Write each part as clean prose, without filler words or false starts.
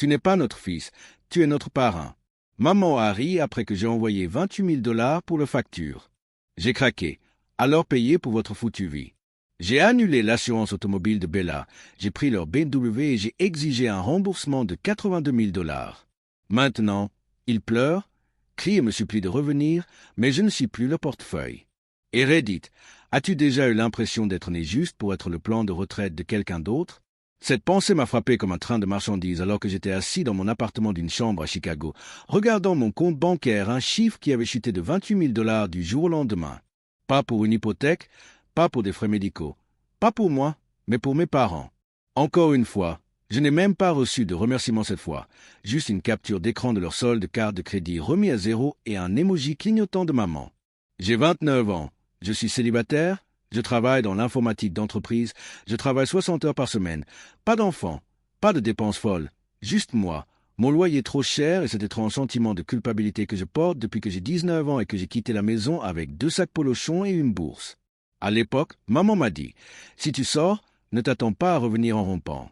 Tu n'es pas notre fils, tu es notre parrain. Maman a ri après que j'ai envoyé 28 000 $ pour la facture. J'ai craqué. Alors payez pour votre foutue vie. J'ai annulé l'assurance automobile de Bella, j'ai pris leur BMW et j'ai exigé un remboursement de 82 000 $. Maintenant, il pleure, crie et me supplie de revenir, mais je ne suis plus le portefeuille. Et Reddit, as-tu déjà eu l'impression d'être né juste pour être le plan de retraite de quelqu'un d'autre? Cette pensée m'a frappé comme un train de marchandises alors que j'étais assis dans mon appartement d'une chambre à Chicago, regardant mon compte bancaire, un chiffre qui avait chuté de 28 000 $ du jour au lendemain. Pas pour une hypothèque, pas pour des frais médicaux. Pas pour moi, mais pour mes parents. Encore une fois, je n'ai même pas reçu de remerciement cette fois, juste une capture d'écran de leur solde de carte de crédit remis à zéro et un emoji clignotant de maman. J'ai 29 ans, je suis célibataire, je travaille dans l'informatique d'entreprise, je travaille 60 heures par semaine, pas d'enfants, pas de dépenses folles, juste moi. Mon loyer est trop cher et cet étrange sentiment de culpabilité que je porte depuis que j'ai 19 ans et que j'ai quitté la maison avec 2 sacs polochons et une bourse. À l'époque, maman m'a dit « Si tu sors, ne t'attends pas à revenir en rompant. »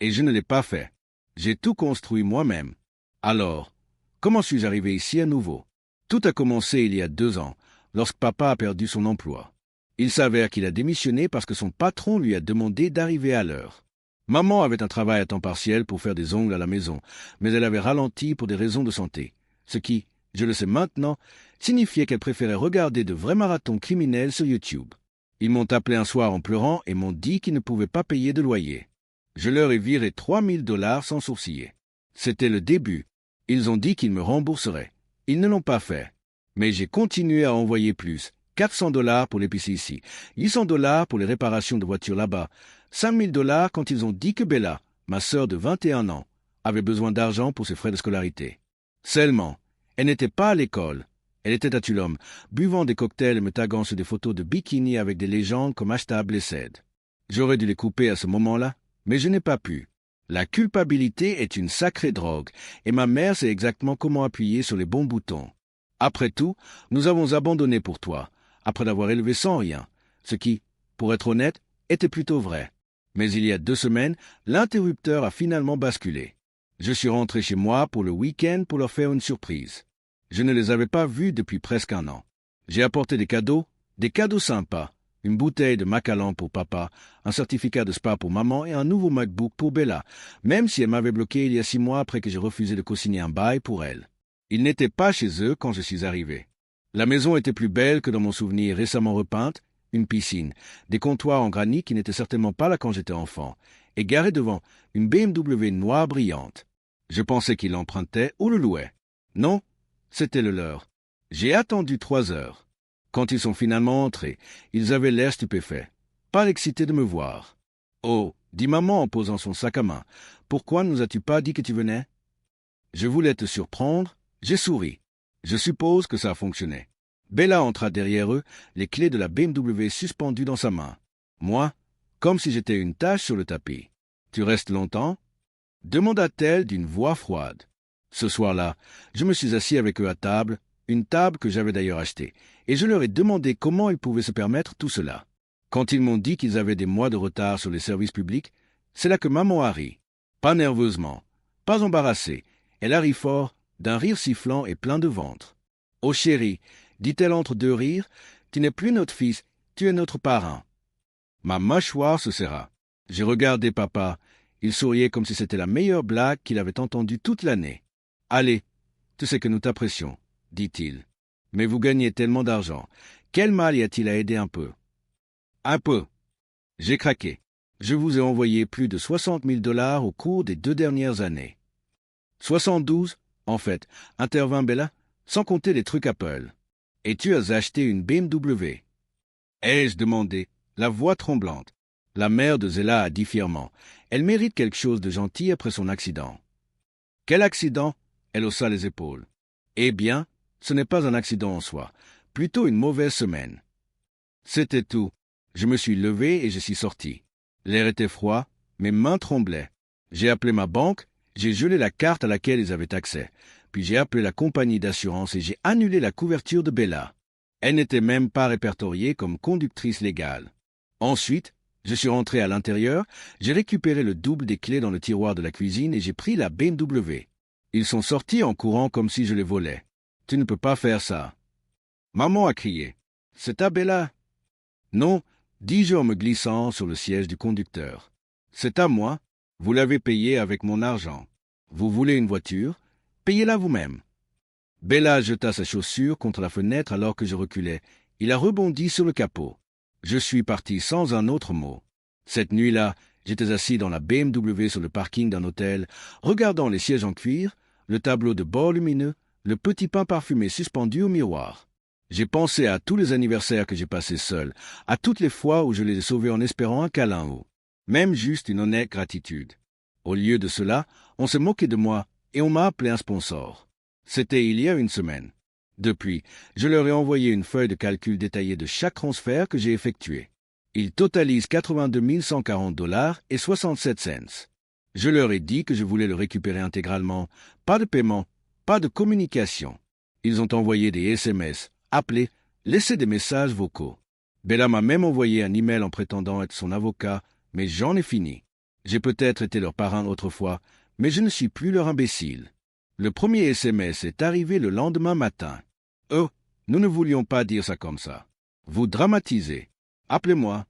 Et je ne l'ai pas fait. J'ai tout construit moi-même. Alors, comment suis-je arrivé ici à nouveau? Tout a commencé il y a 2 ans, lorsque papa a perdu son emploi. Il s'avère qu'il a démissionné parce que son patron lui a demandé d'arriver à l'heure. Maman avait un travail à temps partiel pour faire des ongles à la maison, mais elle avait ralenti pour des raisons de santé, ce qui, je le sais maintenant, signifiait qu'elle préférait regarder de vrais marathons criminels sur YouTube. Ils m'ont appelé un soir en pleurant et m'ont dit qu'ils ne pouvaient pas payer de loyer. Je leur ai viré 3 000 $ sans sourciller. C'était le début. Ils ont dit qu'ils me rembourseraient. Ils ne l'ont pas fait. Mais j'ai continué à envoyer plus. 400 $ pour l'épicerie ici, 800 $ pour les réparations de voitures là-bas, 5 000 $ quand ils ont dit que Bella, ma sœur de 21 ans, avait besoin d'argent pour ses frais de scolarité. Seulement, elle n'était pas à l'école. Elle était à Tulum, buvant des cocktails et me taguant sur des photos de bikini avec des légendes comme #blessed. J'aurais dû les couper à ce moment-là, mais je n'ai pas pu. La culpabilité est une sacrée drogue, et ma mère sait exactement comment appuyer sur les bons boutons. Après tout, nous avons abandonné pour toi, après d'avoir élevé sans rien, ce qui, pour être honnête, était plutôt vrai. Mais il y a 2 semaines, l'interrupteur a finalement basculé. Je suis rentré chez moi pour le week-end pour leur faire une surprise. Je ne les avais pas vus depuis presque 1 an. J'ai apporté des cadeaux sympas, une bouteille de Macallan pour papa, un certificat de spa pour maman et un nouveau MacBook pour Bella, même si elle m'avait bloqué il y a 6 mois après que j'ai refusé de co-signer un bail pour elle. Ils n'étaient pas chez eux quand je suis arrivé. La maison était plus belle que dans mon souvenir récemment repeinte, une piscine, des comptoirs en granit qui n'étaient certainement pas là quand j'étais enfant, et garé devant une BMW noire brillante. Je pensais qu'ils l'empruntaient ou le louaient. Non, c'était le leur. J'ai attendu 3 heures. Quand ils sont finalement entrés, ils avaient l'air stupéfaits, pas excités de me voir. « Oh, dit maman en posant son sac à main, pourquoi ne nous as-tu pas dit que tu venais ?» Je voulais te surprendre, j'ai souri. Je suppose que ça a fonctionné. Bella entra derrière eux, les clés de la BMW suspendues dans sa main. Moi, comme si j'étais une tache sur le tapis. « Tu restes longtemps ?» demanda-t-elle d'une voix froide. Ce soir-là, je me suis assis avec eux à table, une table que j'avais d'ailleurs achetée, et je leur ai demandé comment ils pouvaient se permettre tout cela. Quand ils m'ont dit qu'ils avaient des mois de retard sur les services publics, c'est là que maman a ri. Pas nerveusement, pas embarrassée, elle a ri fort, d'un rire sifflant et plein de ventre. « Oh chérie, dit-elle entre 2 rires, tu n'es plus notre fils, tu es notre parrain. » Ma mâchoire se serra. J'ai regardé papa. Il souriait comme si c'était la meilleure blague qu'il avait entendue toute l'année. « Allez, tu sais que nous t'apprécions, » dit-il. « Mais vous gagnez tellement d'argent. Quel mal y a-t-il à aider un peu ?»« Un peu. » J'ai craqué. Je vous ai envoyé plus de 60 000 $ au cours des 2 dernières années. 72, en fait, intervint Bella, sans compter les trucs Apple. Et tu as acheté une BMW. Ai-je demandé, la voix tremblante. La mère de Zella a dit fièrement. Elle mérite quelque chose de gentil après son accident. Quel accident? Elle haussa les épaules. Eh bien, ce n'est pas un accident en soi, plutôt une mauvaise semaine. C'était tout. Je me suis levé et je suis sorti. L'air était froid, mes mains tremblaient. J'ai appelé ma banque, j'ai gelé la carte à laquelle ils avaient accès, puis j'ai appelé la compagnie d'assurance et j'ai annulé la couverture de Bella. Elle n'était même pas répertoriée comme conductrice légale. Ensuite, Je suis rentré à l'intérieur, j'ai récupéré le double des clés dans le tiroir de la cuisine et j'ai pris la BMW. Ils sont sortis en courant comme si je les volais. Tu ne peux pas faire ça. Maman a crié. C'est à Bella. Non, dis-je en me glissant sur le siège du conducteur. C'est à moi. Vous l'avez payé avec mon argent. Vous voulez une voiture? Payez-la vous-même. Bella jeta sa chaussure contre la fenêtre alors que je reculais. Il a rebondi sur le capot. Je suis parti sans un autre mot. Cette nuit-là, j'étais assis dans la BMW sur le parking d'un hôtel, regardant les sièges en cuir, le tableau de bord lumineux, le petit pain parfumé suspendu au miroir. J'ai pensé à tous les anniversaires que j'ai passés seul, à toutes les fois où je les ai sauvés en espérant un câlin ou même juste une honnête gratitude. Au lieu de cela, on se moquait de moi et on m'a appelé un sponsor. C'était il y a une semaine. Depuis, je leur ai envoyé une feuille de calcul détaillée de chaque transfert que j'ai effectué. Il totalise 82 140 $ et 67 cents. Je leur ai dit que je voulais le récupérer intégralement. Pas de paiement, pas de communication. Ils ont envoyé des SMS, appelé, laissé des messages vocaux. Bella m'a même envoyé un email en prétendant être son avocat, mais j'en ai fini. J'ai peut-être été leur parrain autrefois, mais je ne suis plus leur imbécile. Le premier SMS est arrivé le lendemain matin. Oh, nous ne voulions pas dire ça comme ça. Vous dramatisez. Appelez-moi.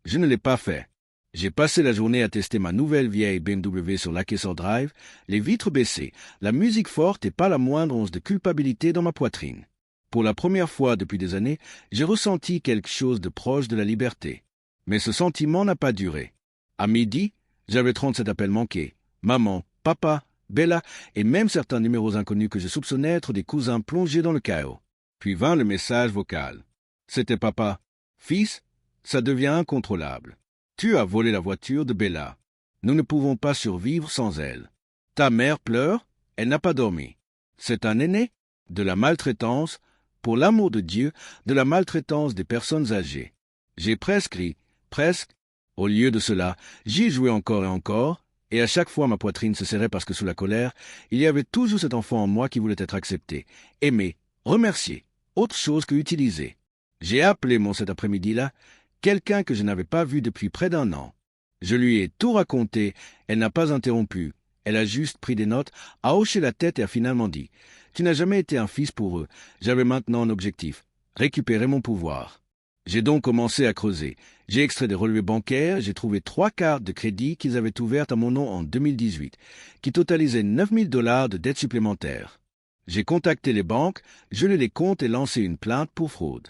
Je ne l'ai pas fait. J'ai passé la journée à tester ma nouvelle vieille BMW sur l'Accessor Drive, les vitres baissées, la musique forte et pas la moindre once de culpabilité dans ma poitrine. Pour la première fois depuis des années, j'ai ressenti quelque chose de proche de la liberté. Mais ce sentiment n'a pas duré. À midi, j'avais 37 appels manqués. Maman, papa, Bella et même certains numéros inconnus que je soupçonnais être des cousins plongés dans le chaos. Puis vint le message vocal. C'était papa. Fils, ça devient incontrôlable. Tu as volé la voiture de Bella. Nous ne pouvons pas survivre sans elle. Ta mère pleure, elle n'a pas dormi. C'est un aîné? De la maltraitance, pour l'amour de Dieu, de la maltraitance des personnes âgées. J'ai presque ri, presque. Au lieu de cela, j'y jouais encore et encore, et à chaque fois ma poitrine se serrait parce que sous la colère, il y avait toujours cet enfant en moi qui voulait être accepté, aimé, remercié, autre chose que utilisé. J'ai appelé cet après-midi-là, quelqu'un que je n'avais pas vu depuis près d'un an. Je lui ai tout raconté, elle n'a pas interrompu, elle a juste pris des notes, a hoché la tête et a finalement dit « Tu n'as jamais été un fils pour eux, j'avais maintenant un objectif, récupérer mon pouvoir. » J'ai donc commencé à creuser. J'ai extrait des relevés bancaires, j'ai trouvé 3 cartes de crédit qu'ils avaient ouvertes à mon nom en 2018, qui totalisaient 9 000 $ de dettes supplémentaires. J'ai contacté les banques, gelé les comptes et lancé une plainte pour fraude.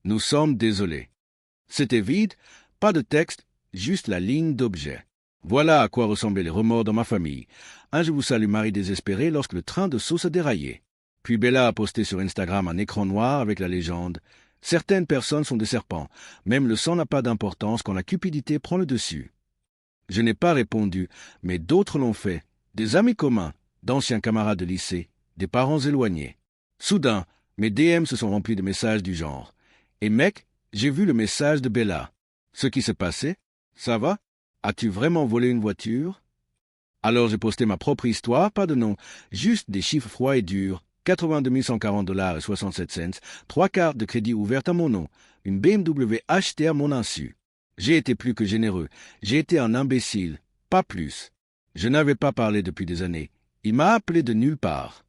Nous sommes désolés. C'était vide, pas de texte, juste la ligne d'objet. Voilà à quoi ressemblaient les remords dans ma famille. Un je vous salue Marie désespérée lorsque le train de sauce a déraillé. Puis Bella a posté sur Instagram un écran noir avec la légende « Certaines personnes sont des serpents, même le sang n'a pas d'importance quand la cupidité prend le dessus. » Je n'ai pas répondu, mais d'autres l'ont fait, des amis communs, d'anciens camarades de lycée, des parents éloignés. Soudain, mes DM se sont remplis de messages du genre « Et mec, j'ai vu le message de Bella. Ce qui s'est passé? Ça va? As-tu vraiment volé une voiture? » Alors j'ai posté ma propre histoire, pas de nom, juste des chiffres froids et durs. 82 140 $ et 67 cents, 3 cartes de crédit ouvertes à mon nom, une BMW achetée à mon insu. J'ai été plus que généreux, j'ai été un imbécile, pas plus. Je n'avais pas parlé depuis des années. Il m'a appelé de nulle part.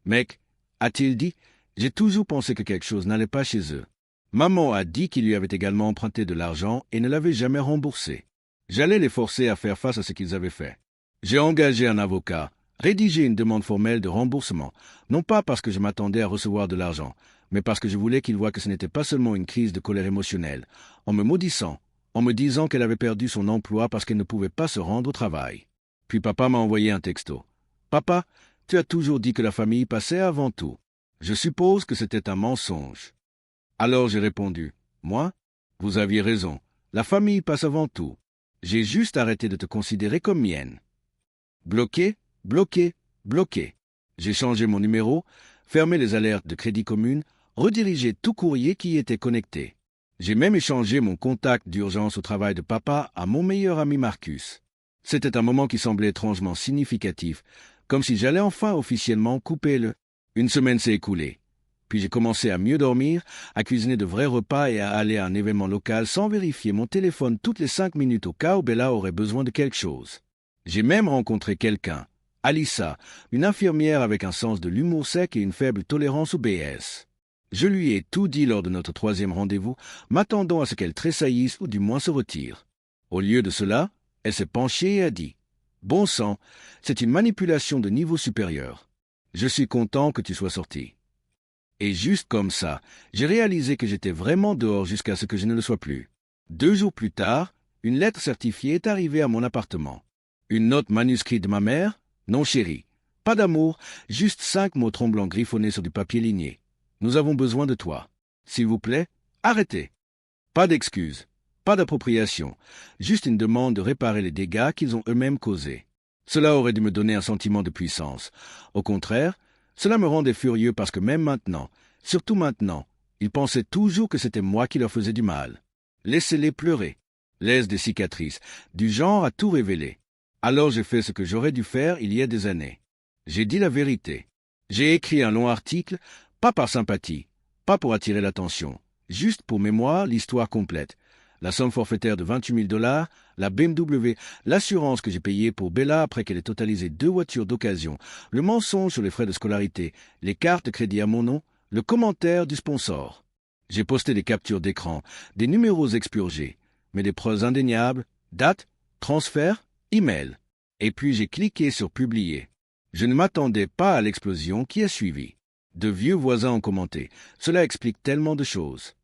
Mec, a-t-il dit, j'ai toujours pensé que quelque chose n'allait pas chez eux. Maman a dit qu'il lui avait également emprunté de l'argent et ne l'avait jamais remboursé. J'allais les forcer à faire face à ce qu'ils avaient fait. J'ai engagé un avocat, rédigé une demande formelle de remboursement, non pas parce que je m'attendais à recevoir de l'argent, mais parce que je voulais qu'ils voient que ce n'était pas seulement une crise de colère émotionnelle, en me maudissant, en me disant qu'elle avait perdu son emploi parce qu'elle ne pouvait pas se rendre au travail. Puis papa m'a envoyé un texto. « Papa, tu as toujours dit que la famille passait avant tout. Je suppose que c'était un mensonge. » Alors j'ai répondu. « Moi? Vous aviez raison. La famille passe avant tout. J'ai juste arrêté de te considérer comme mienne. » Bloqué, bloqué, bloqué. J'ai changé mon numéro, fermé les alertes de crédit commune, redirigé tout courrier qui y était connecté. J'ai même échangé mon contact d'urgence au travail de papa à mon meilleur ami Marcus. C'était un moment qui semblait étrangement significatif, comme si j'allais enfin officiellement couper le... Une semaine s'est écoulée. Puis j'ai commencé à mieux dormir, à cuisiner de vrais repas et à aller à un événement local sans vérifier mon téléphone toutes les 5 minutes au cas où Bella aurait besoin de quelque chose. J'ai même rencontré quelqu'un, Alissa, une infirmière avec un sens de l'humour sec et une faible tolérance au BS. Je lui ai tout dit lors de notre 3e rendez-vous, m'attendant à ce qu'elle tressaillisse ou du moins se retire. Au lieu de cela, elle s'est penchée et a dit « Bon sang, c'est une manipulation de niveau supérieur. Je suis content que tu sois sorti. » Et juste comme ça, j'ai réalisé que j'étais vraiment dehors jusqu'à ce que je ne le sois plus. 2 jours plus tard, une lettre certifiée est arrivée à mon appartement. Une note manuscrite de ma mère, non chérie, pas d'amour, juste 5 mots tremblants griffonnés sur du papier ligné. Nous avons besoin de toi. S'il vous plaît, arrêtez. Pas d'excuses, pas d'appropriation, juste une demande de réparer les dégâts qu'ils ont eux-mêmes causés. Cela aurait dû me donner un sentiment de puissance. Au contraire, cela me rendait furieux parce que même maintenant, surtout maintenant, ils pensaient toujours que c'était moi qui leur faisais du mal. Laissez-les pleurer. Laisse des cicatrices, du genre à tout révéler. Alors j'ai fait ce que j'aurais dû faire il y a des années. J'ai dit la vérité. J'ai écrit un long article, pas par sympathie, pas pour attirer l'attention, juste pour mémoire l'histoire complète. La somme forfaitaire de 28 000 $, la BMW, l'assurance que j'ai payée pour Bella après qu'elle ait totalisé 2 voitures d'occasion, le mensonge sur les frais de scolarité, les cartes de crédit à mon nom, le commentaire du sponsor. J'ai posté des captures d'écran, des numéros expurgés, mais des preuves indéniables, date, transfert, email. Et puis j'ai cliqué sur publier. Je ne m'attendais pas à l'explosion qui a suivi. De vieux voisins ont commenté. Cela explique tellement de choses.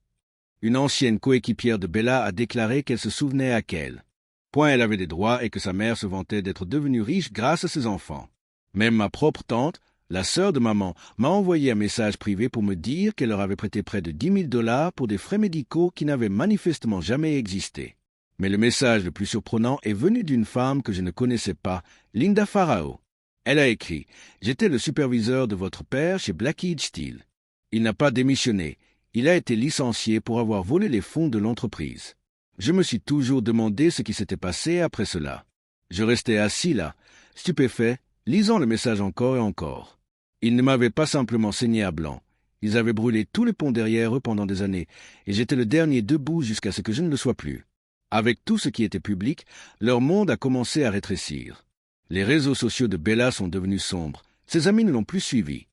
Une ancienne coéquipière de Bella a déclaré qu'elle se souvenait à quel point elle avait des droits et que sa mère se vantait d'être devenue riche grâce à ses enfants. Même ma propre tante, la sœur de maman, m'a envoyé un message privé pour me dire qu'elle leur avait prêté près de 10 000 $ pour des frais médicaux qui n'avaient manifestement jamais existé. Mais le message le plus surprenant est venu d'une femme que je ne connaissais pas, Linda Farao. Elle a écrit « J'étais le superviseur de votre père chez Blackheath Steel. Il n'a pas démissionné. Il a été licencié pour avoir volé les fonds de l'entreprise. Je me suis toujours demandé ce qui s'était passé après cela. Je restais assis là, stupéfait, lisant le message encore et encore. Ils ne m'avaient pas simplement saigné à blanc. Ils avaient brûlé tous les ponts derrière eux pendant des années, et j'étais le dernier debout jusqu'à ce que je ne le sois plus. Avec tout ce qui était public, leur monde a commencé à rétrécir. Les réseaux sociaux de Bella sont devenus sombres. Ses amis ne l'ont plus suivi.